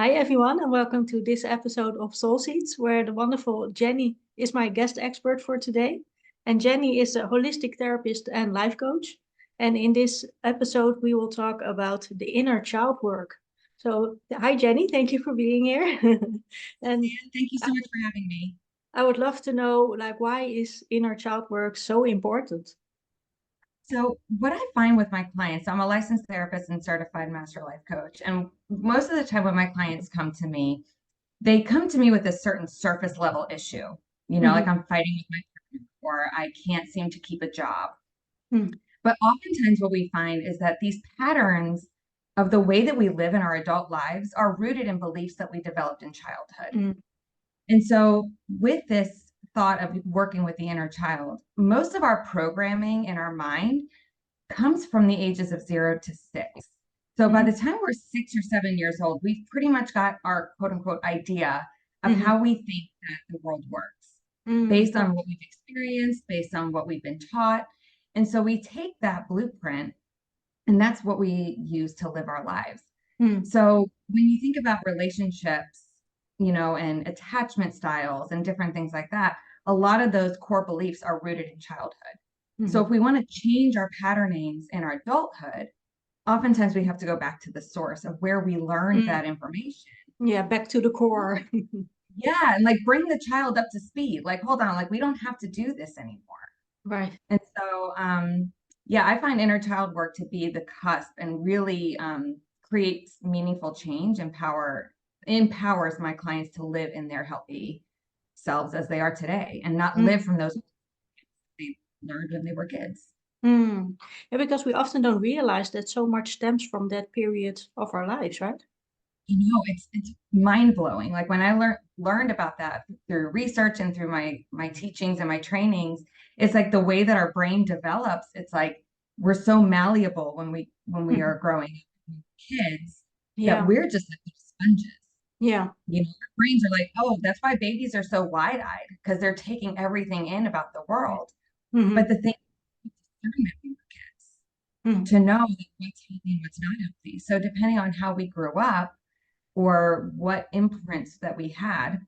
Hi, everyone, and welcome to this episode of Soul Seeds, where the wonderful Jenny is my guest expert for today. And Jenny is a holistic therapist and life coach. And in this episode, we will talk about the inner child work. So, hi, Jenny. Thank you for being here. And And thank you I, so much for having me. I would love to know, why is inner child work so important? So, what I find with my clients, I'm a licensed therapist and certified master life coach. And most of the time, when my clients come to me, they come to me with a certain surface level issue, like Mhm. I'm fighting with my partner or I can't seem to keep a job. Mhm. But oftentimes, what we find is that these patterns of the way that we live in our adult lives are rooted in beliefs that we developed in childhood. Mhm. And so, with this thought of working with the inner child, most of our programming in our mind comes from the ages of 0 to 6. So, by the Mhm. time we're 6 or 7 years old, we've pretty much got our quote unquote idea of Mhm. how we think that the world works Mhm. based on Right. what we've experienced, based on what we've been taught. And so, we take that blueprint and that's what we use to live our lives. Mhm. So when you think about relationships, and attachment styles and different things like that, a lot of those core beliefs are rooted in childhood. So Mhm. if we want to change our patternings in our adulthood, oftentimes we have to go back to the source of where we learned Mhm. that information. Yeah, back to the core. Yeah, and like bring the child up to speed. Like, hold on, like we don't have to do this anymore. Right. And so, yeah, I find inner child work to be the cusp and really creates meaningful change, empowers my clients to live in their healthy selves as they are today and not live Mm. from those they learned when they were kids. Mm. Yeah, because we often don't realize that so much stems from that period of our lives, right? It's mind blowing. Like when I learned about that through research and through my teachings and my trainings, it's like the way that our brain develops. It's like we're so malleable when we Mhm. are growing up kids that Yeah, we're just like sponges. yeah. Our brains are like, oh, that's why babies are so wide-eyed because they're taking everything in about the world. But Mm-hmm. the thing is discernment when we're kids Mm-hmm. to know that what's healthy and what's not healthy. So depending on how we grew up or what imprints that we had,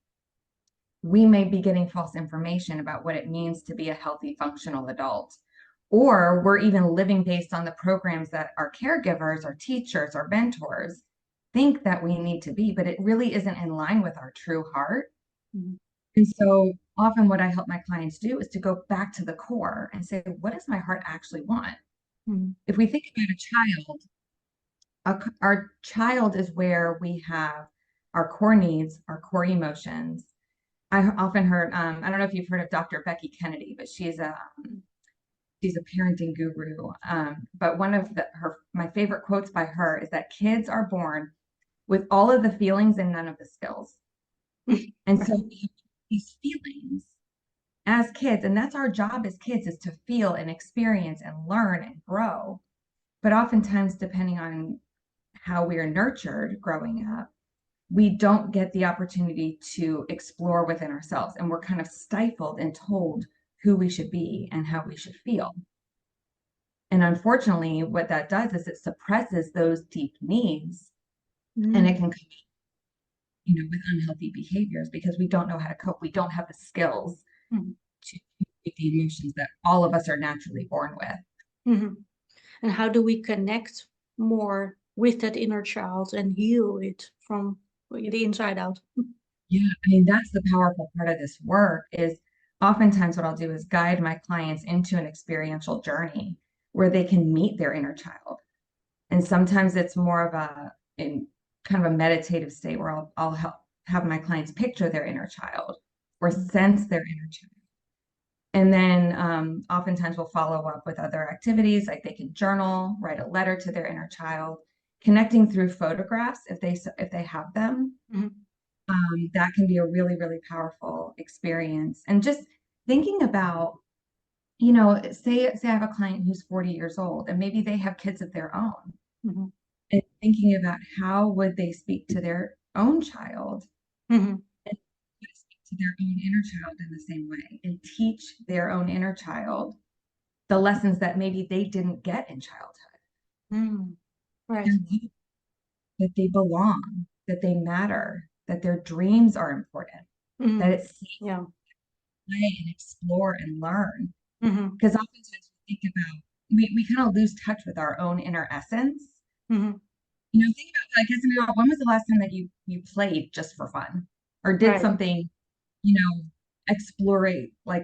we may be getting false information about what it means to be a healthy, functional adult. Or we're even living based on the programs that our caregivers, our teachers, our mentors think that we need to be, but it really isn't in line with our true heart. Mm-hmm. And so often what I help my clients do is to go back to the core and say, what does my heart actually want? Mm-hmm. If we think about a child, our child is where we have our core needs, our core emotions. I often heard, I don't know if you've heard of Dr. Becky Kennedy, but she's a parenting guru. But one of my favorite quotes by her is that kids are born with all of the feelings and none of the skills. And so Right. we have these feelings as kids, and that's our job as kids is to feel and experience and learn and grow. But oftentimes, depending on how we are nurtured growing up, we don't get the opportunity to explore within ourselves. And we're kind of stifled and told who we should be and how we should feel. And unfortunately, what that does is it suppresses those deep needs and it Mm. can come, with unhealthy behaviors because we don't know how to cope. We don't have the skills Mm-hmm. to cope with the emotions that all of us are naturally born with. Mm-hmm. And how do we connect more with that inner child and heal it from the inside out? Yeah, I mean, that's the powerful part of this work is oftentimes what I'll do is guide my clients into an experiential journey where they can meet their inner child. And sometimes it's more of in kind of a meditative state where I'll help have my clients picture their inner child or Mm. sense their inner child. And then oftentimes we'll follow up with other activities like they can journal, write a letter to their inner child, connecting through photographs if they have them. Mm-hmm. That can be a really, really powerful experience. And just thinking about, say I have a client who's 40 years old and maybe they have kids of their own, Mm-hmm. and thinking about how would they speak to their own child Mm-hmm. and speak to their own inner child in the same way and teach their own inner child the lessons that maybe they didn't get in childhood. Mm. Right. They're loved, that they belong. that they matter, that their dreams are important, that Mm-hmm. it's safe Yeah. to play and explore and learn. Mm-hmm. Because oftentimes we think about, we kind of lose touch with our own inner essence. Mm-hmm. Think about, like, isn't it, when was the last time that you played just for fun or did Right. something, exploratory, when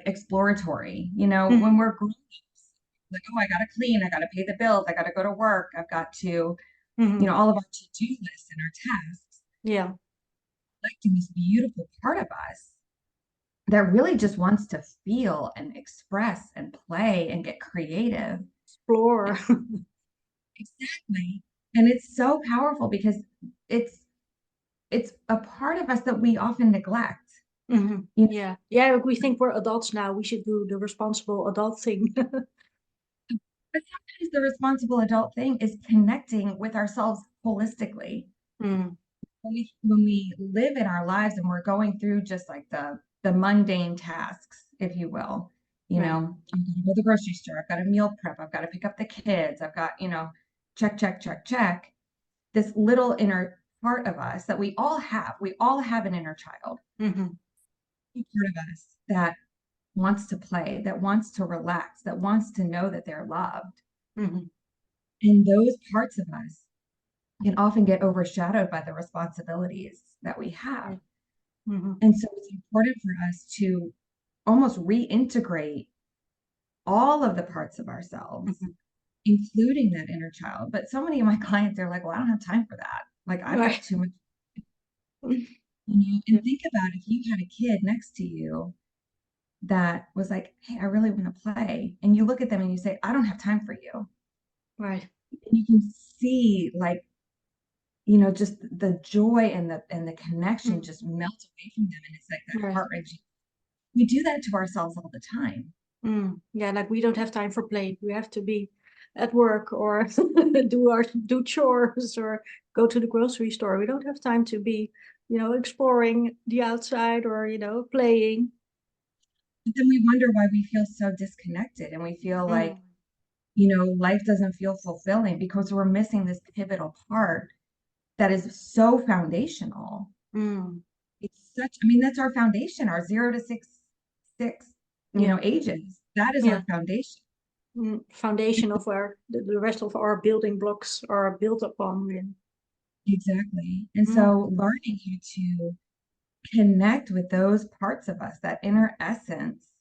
Mm-hmm. we're grown ups, like, oh, I got to clean, I got to pay the bills, I got to go to work, I've got to, Mm-hmm. all of our to-do lists and our tasks, Yeah. neglecting this beautiful part of us that really just wants to feel and express and play and get creative. Explore. Exactly. And it's so powerful because it's it's a part of us that we often neglect. Mm-hmm. You know, Yeah. Yeah. We think we're adults now. We should do the responsible adult thing. but sometimes the responsible adult thing is connecting with ourselves holistically. Mm. When we live in our lives and we're going through just like the mundane tasks, if you will, Right. I'm going to go to the grocery store, I've got to meal prep, I've got to pick up the kids, I've got, check, check, check, check. This little inner part of us that we all have an inner child, Mm-hmm. part of us that wants to play, that wants to relax, that wants to know that they're loved. Mm-hmm. And those parts of us can often get overshadowed by the responsibilities that we have. Right. Mm-hmm. And so it's important for us to almost reintegrate all of the parts of ourselves, Mm-hmm. including that inner child. But so many of my clients are like, well, I don't have time for that. Like, I've got Right. too much, Yeah. and think about if you had a kid next to you that was like, hey, I really want to play. And you look at them and you say, I don't have time for you. Right. And you can see, like, just the joy and the connection Mm. just melt away from them. And it's like that Right. heart wrenching. We do that to ourselves all the time. Mm. Yeah, like we don't have time for play. We have to be at work or do chores or go to the grocery store. We don't have time to be, exploring the outside or, playing. But then we wonder why we feel so disconnected and we feel like, Mm. life doesn't feel fulfilling because we're missing this pivotal part that is so foundational. Mm. It's such, I mean, that's our foundation, our 0 to 6, Yeah. ages. That is Yeah. our foundation. Foundation of where the rest of our building blocks are built upon. And, Exactly. And mm. so learning how to connect with those parts of us, that inner essence,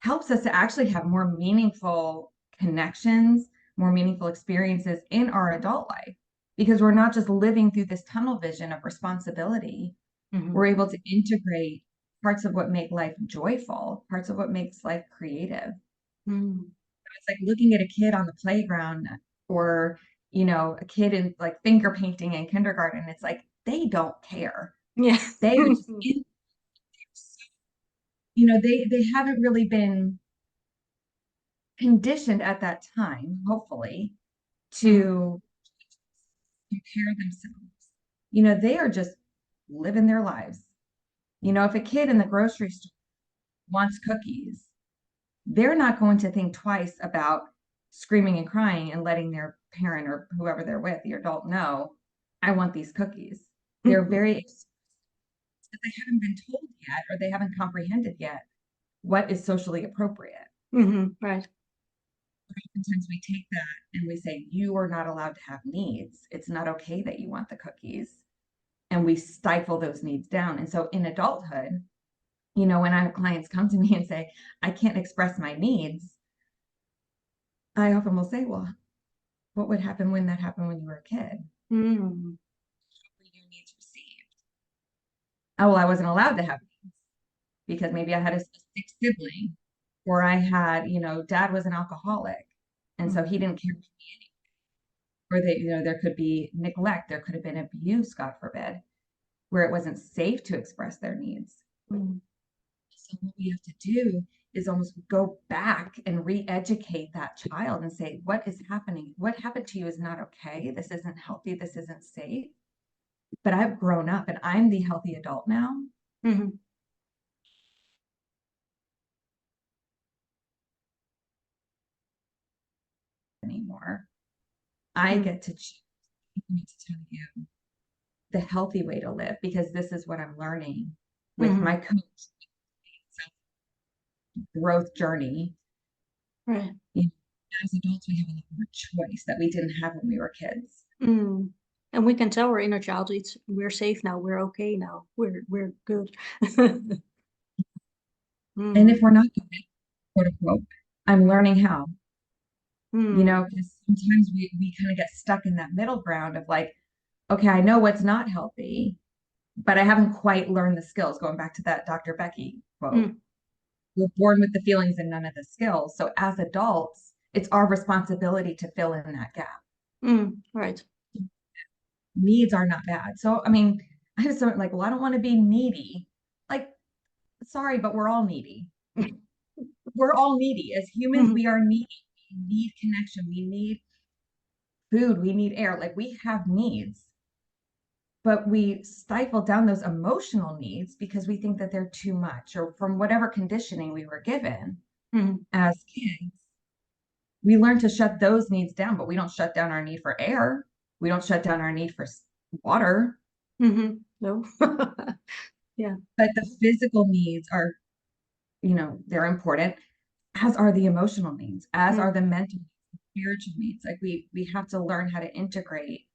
helps us to actually have more meaningful connections, more meaningful experiences in our adult life because we're not just living through this tunnel vision of responsibility. Mm-hmm. We're able to integrate parts of what make life joyful, parts of what makes life creative. Mm. It's like looking at a kid on the playground or, a kid in like finger painting in kindergarten. It's like they don't care. Yeah. They are just in, they haven't really been conditioned at that time, hopefully, Mm-hmm. to compare themselves. They are just living their lives. If a kid in the grocery store wants cookies, they're not going to think twice about screaming and crying and letting their parent or whoever they're with, the adult, know, I want these cookies. They're very, but they haven't been told yet or they haven't comprehended yet what is socially appropriate. Mm-hmm. Right. Oftentimes we take that and we say, you are not allowed to have needs. It's not okay that you want the cookies. And we stifle those needs down. And so in adulthood, when I have clients come to me and say, I can't express my needs, I often will say, well, what would happen when that happened when you were a kid? Mm. Were your needs received? Oh, well, I wasn't allowed to have needs because maybe I had a sick sibling or I had, dad was an alcoholic. And so Mm. he didn't care for me or there could be neglect, there could have been abuse, God forbid, where it wasn't safe to express their needs. Mm. So what we have to do is almost go back and re-educate that child and say, what is happening? What happened to you is not okay. This isn't healthy. This isn't safe. But I've grown up and I'm the healthy adult now. Mm-hmm. Anymore. I Mm. get to choose to tell you the healthy way to live, because this is what I'm learning with my coach growth journey. Right. You know, as adults, we have a lot more choice that we didn't have when we were kids. Mm. And we can tell our inner child, we're safe now, we're okay now, we're good. And if Mm. we're not good, quote unquote, I'm learning how, Mm. because sometimes we kind of get stuck in that middle ground of like, okay, I know what's not healthy, but I haven't quite learned the skills. Going back to that Dr. Becky quote, Mm. we're born with the feelings and none of the skills. So as adults, it's our responsibility to fill in that gap. Mm. Right. Needs are not bad. So, I mean, I just don't like, well, I don't want to be needy. Like, sorry, but we're all needy. We're all needy. As humans, Mm. we are needy. We need connection. We need food. We need air. Like, we have needs, but we stifle down those emotional needs because we think that they're too much, or from whatever conditioning we were given Mm. as kids. We learn to shut those needs down, but we don't shut down our need for air. We don't shut down our need for water. Mm-hmm. No. Yeah. But the physical needs are, they're important, as are the emotional needs, as are Mm. the mental, spiritual needs. Like we have to learn how to integrate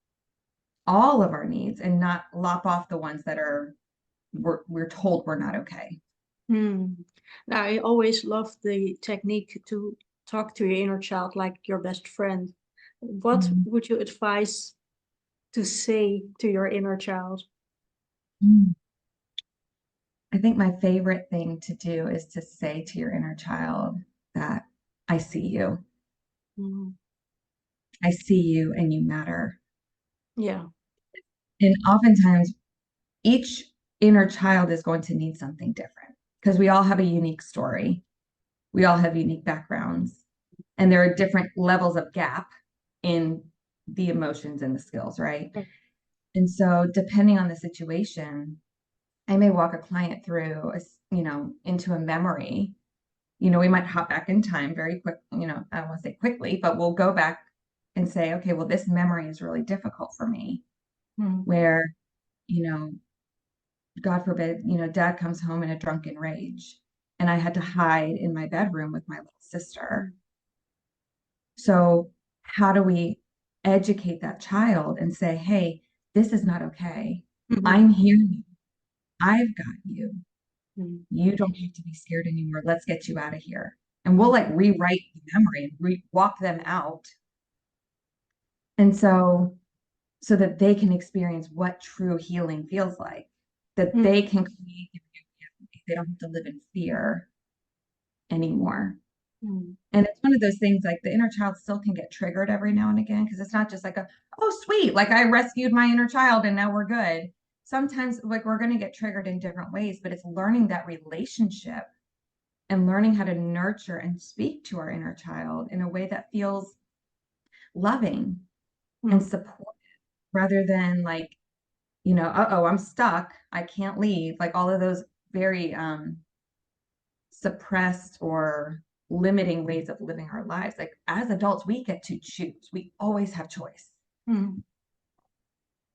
all of our needs and not lop off the ones that we're told we're not okay. Mm. Now, I always love the technique to talk to your inner child like your best friend. What Mm. would you advise to say to your inner child? Mm. I think my favorite thing to do is to say to your inner child that I see you. Mm. I see you and you matter. Yeah. And oftentimes, each inner child is going to need something different because we all have a unique story. We all have unique backgrounds, and there are different levels of gap in the emotions and the skills, right? Right. And so, depending on the situation, I may walk a client through, into a memory. We might hop back in time very quick, I don't want to say quickly, but we'll go back and say, okay, well, this memory is really difficult for me, Mm. where, you know, God forbid, dad comes home in a drunken rage and I had to hide in my bedroom with my little sister. Mm. So, how do we educate that child and say, hey, this is not okay. Mhm. I'm here. I've got you. Mm. You don't have to be scared anymore. Let's get you out of here. And we'll like rewrite the memory and walk them out. And so that they can experience what true healing feels like, that they Mm. can create, they don't have to live in fear anymore. Mm. And it's one of those things, like the inner child still can get triggered every now and again, because it's not just like oh, sweet, like I rescued my inner child and now we're good. Sometimes like we're going to get triggered in different ways, but it's learning that relationship and learning how to nurture and speak to our inner child in a way that feels loving and Mm. supportive, rather than like, uh-oh, I'm stuck, I can't leave, like all of those very suppressed or limiting ways of living our lives. Like as adults, we get to choose. We always have choice. Mm.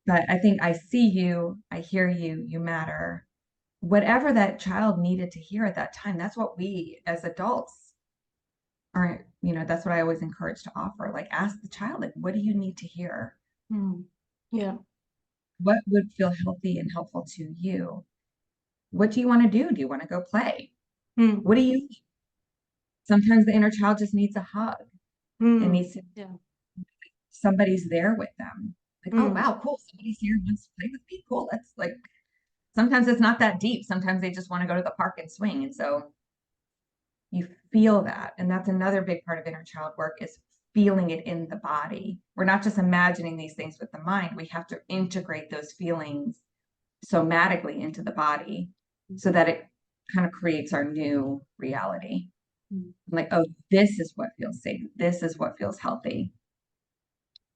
But I think I see you, I hear you, you matter. Whatever that child needed to hear at that time, that's what we as adults are, that's what I always encourage to offer. Like ask the child, like, what do you need to hear? Mm. Yeah. What would feel healthy and helpful to you? What do you want to do? Do you want to go play? Mm. What do you Sometimes the inner child just needs a hug and Mm. needs Yeah. somebody's there with them. Like, oh Mm. wow, cool. Somebody's here and wants to play with me. Cool. That's like sometimes it's not that deep. Sometimes they just want to go to the park and swing. And so you feel that. And that's another big part of inner child work, is feeling it in the body. We're not just imagining these things with the mind. We have to integrate those feelings somatically into the body so that it kind of creates our new reality. Mm. Like, oh, this is what feels safe. This is what feels healthy.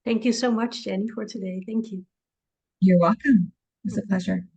Thank you so much, Jenny, for today. Thank you. You're welcome. It was a Mhm. pleasure.